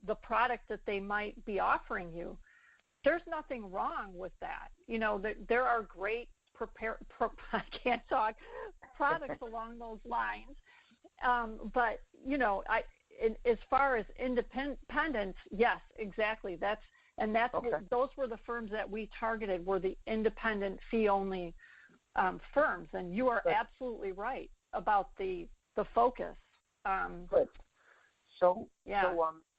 the product that they might be offering you. There's nothing wrong with that. There are great I can't talk, products along those lines. But, as far as independence, yes, exactly. Those were the firms that we targeted, were the independent fee-only firms. And you are absolutely right about the focus. Good. So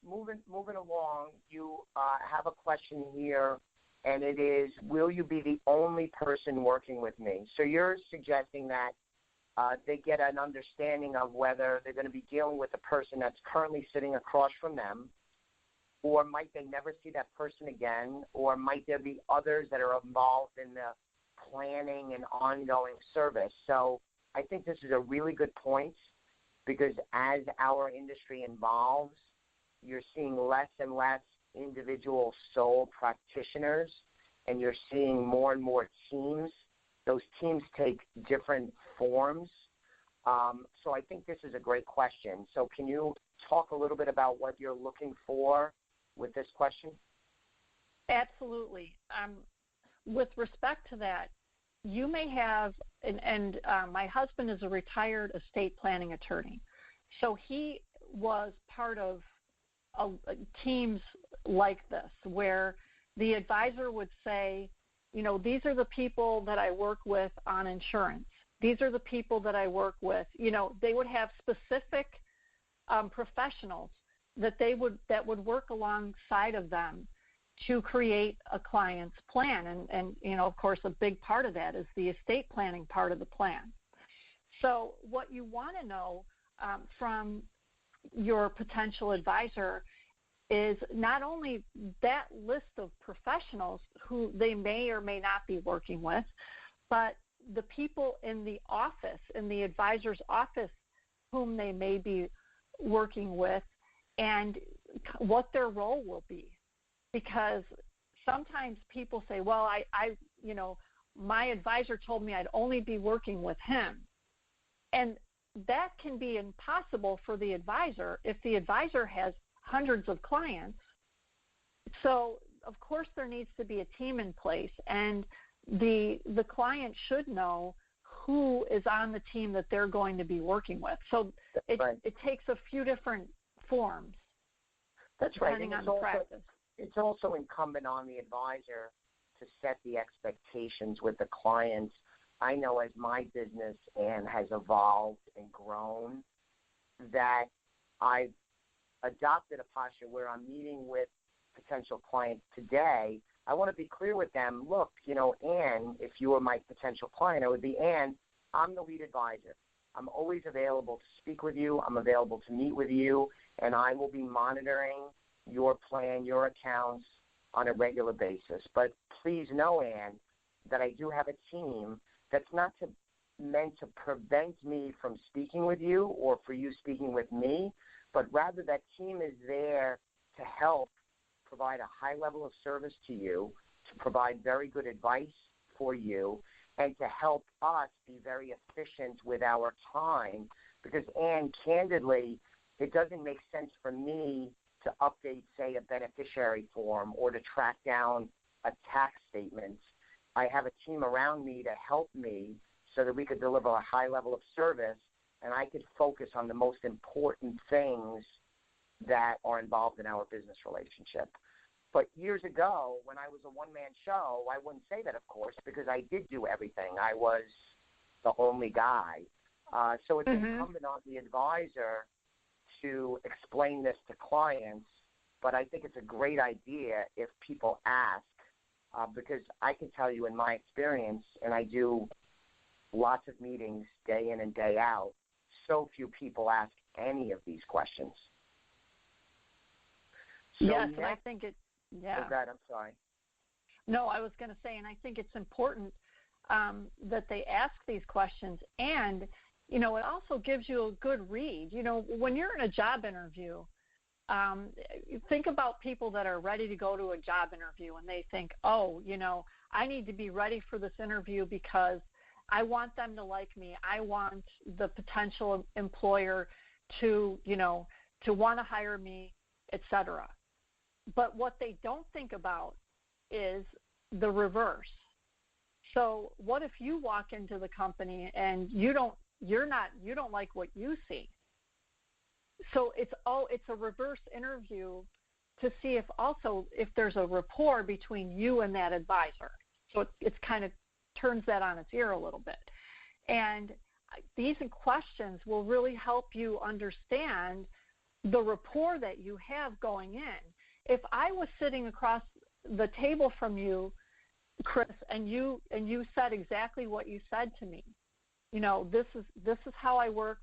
moving along, you have a question here, and it is, will you be the only person working with me? So you're suggesting that they get an understanding of whether they're going to be dealing with a person that's currently sitting across from them, or might they never see that person again, or might there be others that are involved in the planning and ongoing service. So I think this is a really good point, because as our industry evolves, you're seeing less and less individual sole practitioners, and you're seeing more and more teams. Those teams take different forms. So I think this is a great question. So can you talk a little bit about what you're looking for with this question? Absolutely. With respect to that, you may have, and my husband is a retired estate planning attorney, so he was part of teams like this, where the advisor would say, these are the people that I work with on insurance. These are the people that I work with. They would have specific professionals that would work alongside of them to create a client's plan. And of course, a big part of that is the estate planning part of the plan. So what you want to know from your potential advisor is not only that list of professionals who they may or may not be working with, but the people in the office, in the advisor's office, whom they may be working with, and what their role will be. Because sometimes people say, well, my advisor told me I'd only be working with him. And that can be impossible for the advisor if the advisor has hundreds of clients. So, of course, there needs to be a team in place, and the client should know who is on the team that they're going to be working with. So it takes a few different forms. That's right. Depending on the practice. It's also incumbent on the advisor to set the expectations with the clients. I know as my business has evolved and grown, that I've adopted a posture where I'm meeting with potential clients today. I want to be clear with them. Look, Ann, if you were my potential client, I would be, Ann, I'm the lead advisor. I'm always available to speak with you. I'm available to meet with you, and I will be monitoring your plan, your accounts on a regular basis. But please know, Ann, that I do have a team that's not meant to prevent me from speaking with you or for you speaking with me, but rather that team is there to help provide a high level of service to you, to provide very good advice for you, and to help us be very efficient with our time. Because, Ann, candidly, it doesn't make sense for me to update, say, a beneficiary form or to track down a tax statement. I have a team around me to help me so that we could deliver a high level of service, and I could focus on the most important things that are involved in our business relationship. But years ago, when I was a one-man show, I wouldn't say that, of course, because I did do everything. I was the only guy. So it's incumbent on the advisor to explain this to clients, but I think it's a great idea if people ask, because I can tell you in my experience, and I do lots of meetings day in and day out, so few people ask any of these questions. So yes, and I think Oh, God, I'm sorry. No, I was going to say, and I think it's important that they ask these questions, and it also gives you a good read. When you're in a job interview, think about people that are ready to go to a job interview, and they think, I need to be ready for this interview because I want them to like me. I want the potential employer to want to hire me etc. But what they don't think about is the reverse. So what if you walk into the company and you don't like what you see? So it's a reverse interview to see if there's a rapport between you and that advisor. So it's kind of turns that on its ear a little bit. And these questions will really help you understand the rapport that you have going in. If I was sitting across the table from you, Chris, and you said exactly what you said to me, this is how I work.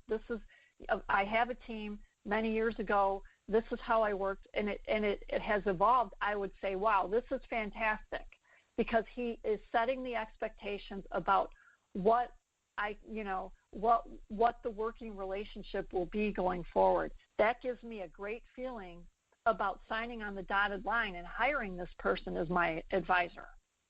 I have a team. Many years ago, this is how I worked, and it has evolved. I would say, wow, this is fantastic, because he is setting the expectations about what the working relationship will be going forward. That gives me a great feeling about signing on the dotted line and hiring this person as my advisor.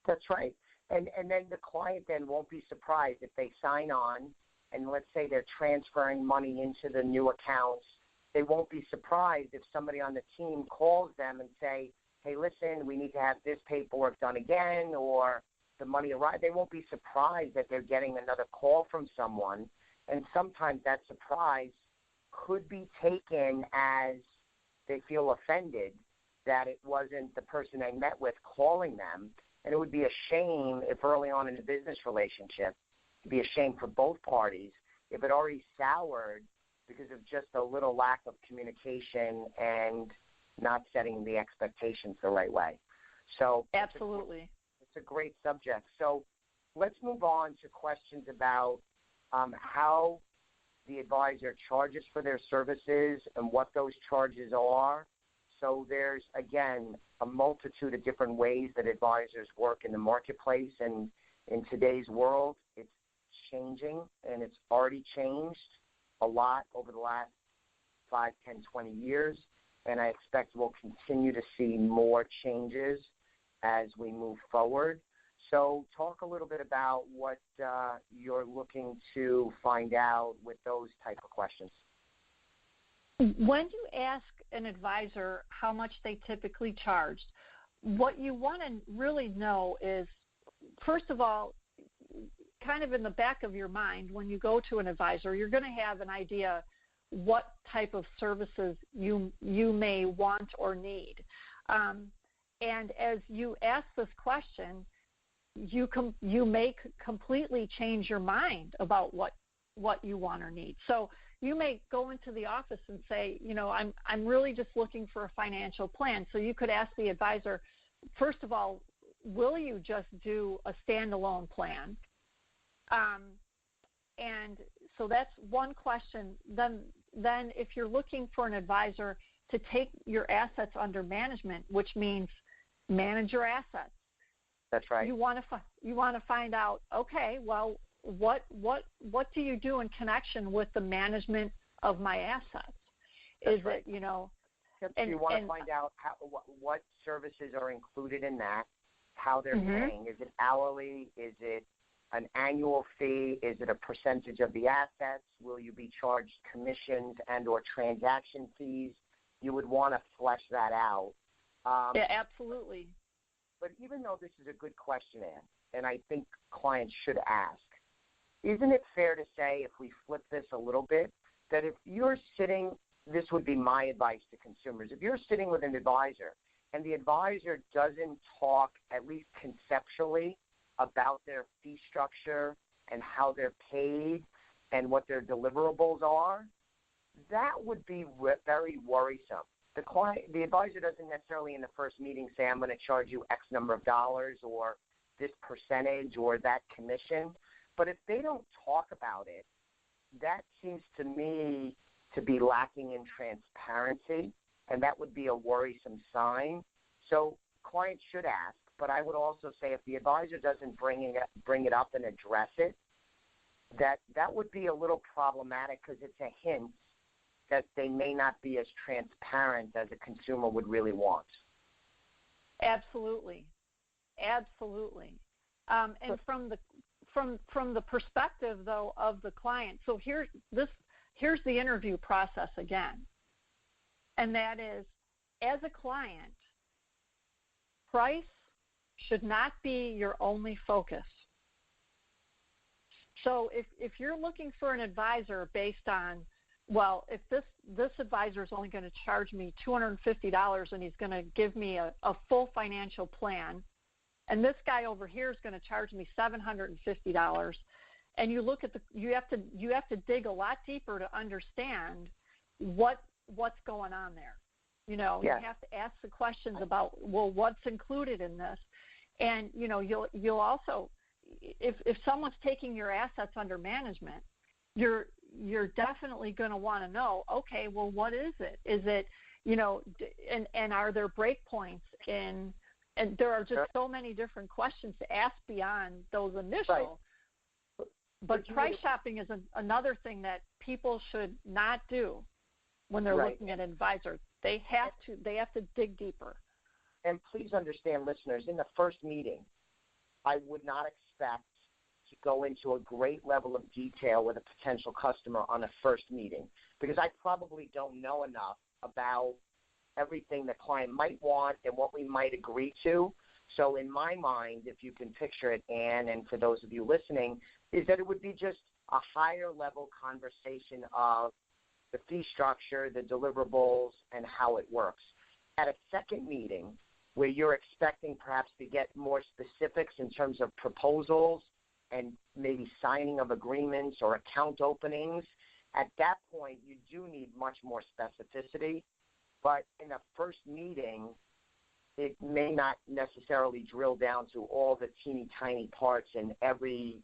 That's right. And then the client then won't be surprised if they sign on, and let's say they're transferring money into the new accounts. They won't be surprised if somebody on the team calls them and say, hey, listen, we need to have this paperwork done again, or the money arrived. They won't be surprised that they're getting another call from someone. And sometimes that surprise could be taken as they feel offended that it wasn't the person they met with calling them. And it would be a shame if early on in a business relationship, it'd be a shame for both parties if it already soured because of just a little lack of communication and not setting the expectations the right way. So absolutely, it's a great subject. So let's move on to questions about how the advisor charges for their services and what those charges are. So there's, again, a multitude of different ways that advisors work in the marketplace. And in today's world, it's changing, and it's already changed a lot over the last 5, 10, 20 years. And I expect we'll continue to see more changes as we move forward. So talk a little bit about what you're looking to find out with those type of questions. When you ask an advisor how much they typically charge, what you want to really know is, first of all, kind of in the back of your mind, when you go to an advisor, you're going to have an idea what type of services you may want or need. And as you ask this question, you may completely change your mind about what you want or need. So you may go into the office and say, I'm really just looking for a financial plan. So you could ask the advisor, first of all, will you just do a standalone plan? And so that's one question. Then if you're looking for an advisor to take your assets under management, which means manage your assets. That's right. You want to find out, okay, well, what do you do in connection with the management of my assets? That's right. You want to find out what services are included in that, how they're paying. Is it hourly? Is it an annual fee? Is it a percentage of the assets? Will you be charged commissions and or transaction fees? You would want to flesh that out. Yeah, absolutely. But even though this is a good question, Ann, and I think clients should ask, isn't it fair to say, if we flip this a little bit, that if you're sitting, this would be my advice to consumers, if you're sitting with an advisor and the advisor doesn't talk, at least conceptually, about their fee structure and how they're paid and what their deliverables are, that would be very worrisome. The advisor doesn't necessarily in the first meeting say, I'm going to charge you X number of dollars or this percentage or that commission. But if they don't talk about it, that seems to me to be lacking in transparency, and that would be a worrisome sign. So clients should ask, but I would also say if the advisor doesn't bring it up and address it, that would be a little problematic because it's a hint that they may not be as transparent as a consumer would really want. Absolutely. And from the perspective, though, of the client, so here's the interview process again, and that is, as a client, price should not be your only focus. So if you're looking for an advisor based on, well, if this advisor is only going to charge me $250 and he's going to give me a full financial plan, and this guy over here is going to charge me $750, and you look at you have to dig a lot deeper to understand what's going on there. You know, yes. You have to ask the questions about, well, what's included in this, and you know, you'll also, if someone's taking your assets under management, you're definitely going to want to know, okay, well, what is it? Is it, you know, and are there break points in? And there are just so many different questions to ask beyond those initial. Right. But price shopping is another thing that people should not do when they're looking at an advisor. They have to dig deeper. And please understand, listeners, in the first meeting, I would not expect to go into a great level of detail with a potential customer on a first meeting, because I probably don't know enough about everything the client might want and what we might agree to. So in my mind, if you can picture it, Ann, and for those of you listening, is that it would be just a higher level conversation of the fee structure, the deliverables, and how it works. At a second meeting, where you're expecting perhaps to get more specifics in terms of proposals and maybe signing of agreements or account openings, at that point you do need much more specificity. But in a first meeting, it may not necessarily drill down to all the teeny tiny parts in every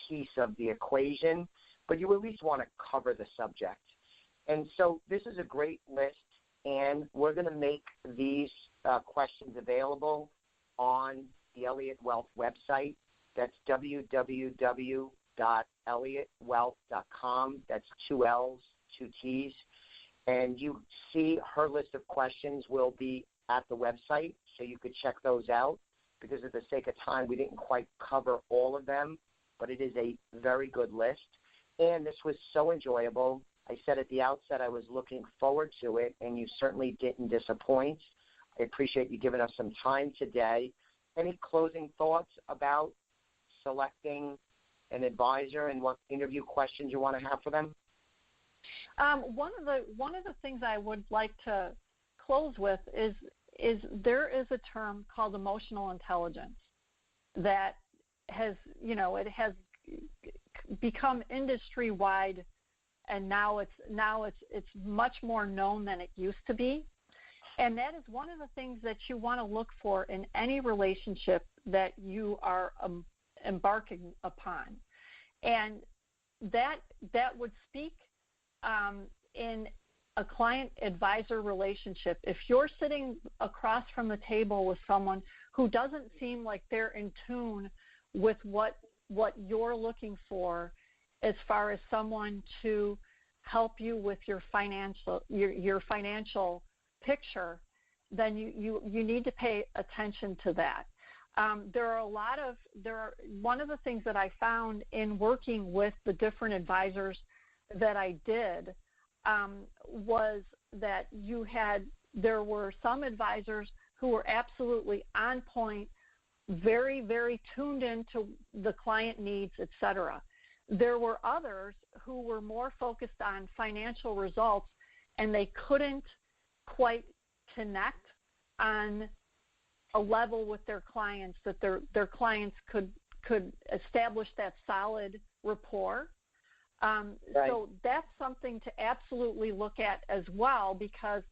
piece of the equation, but you at least want to cover the subject. And so this is a great list, and we're going to make these questions available on the Elliott Wealth website. That's www.elliottwealth.com. That's 2 L's, 2 T's. And you see her list of questions will be at the website, so you could check those out. Because of the sake of time, we didn't quite cover all of them, but it is a very good list. And this was so enjoyable. I said at the outset I was looking forward to it, and you certainly didn't disappoint. I appreciate you giving us some time today. Any closing thoughts about selecting an advisor and what interview questions you want to have for them? One of the things I would like to close with is there is a term called emotional intelligence that has, you know, it has become industry wide, and now it's much more known than it used to be. And that is one of the things that you want to look for in any relationship that you are embarking upon. And that would speak in a client-advisor relationship. If you're sitting across from the table with someone who doesn't seem like they're in tune with what you're looking for as far as someone to help you with your financial picture, then you need to pay attention to that. One of the things that I found in working with the different advisors that I did was that there were some advisors who were absolutely on point, very, very tuned into the client needs, et cetera. There were others who were more focused on financial results, and they couldn't quite connect on a level with their clients that their clients could establish that solid rapport. Right. So that's something to absolutely look at as well, because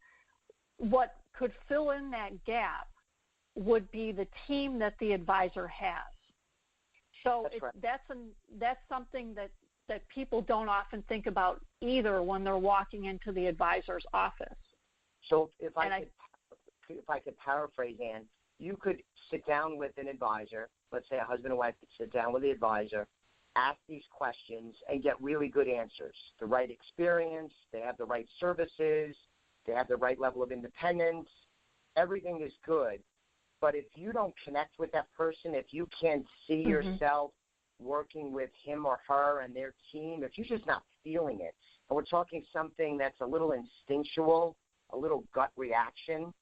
what could fill in that gap would be the team that the advisor has. So that's something that people don't often think about either when they're walking into the advisor's office. So if I could paraphrase, Ann, you could sit down with an advisor, let's say a husband and wife could sit down with the advisor, ask these questions, and get really good answers. The right experience, they have the right services, they have the right level of independence, everything is good. But if you don't connect with that person, if you can't see yourself working with him or her and their team, if you're just not feeling it, and we're talking something that's a little instinctual, a little gut reaction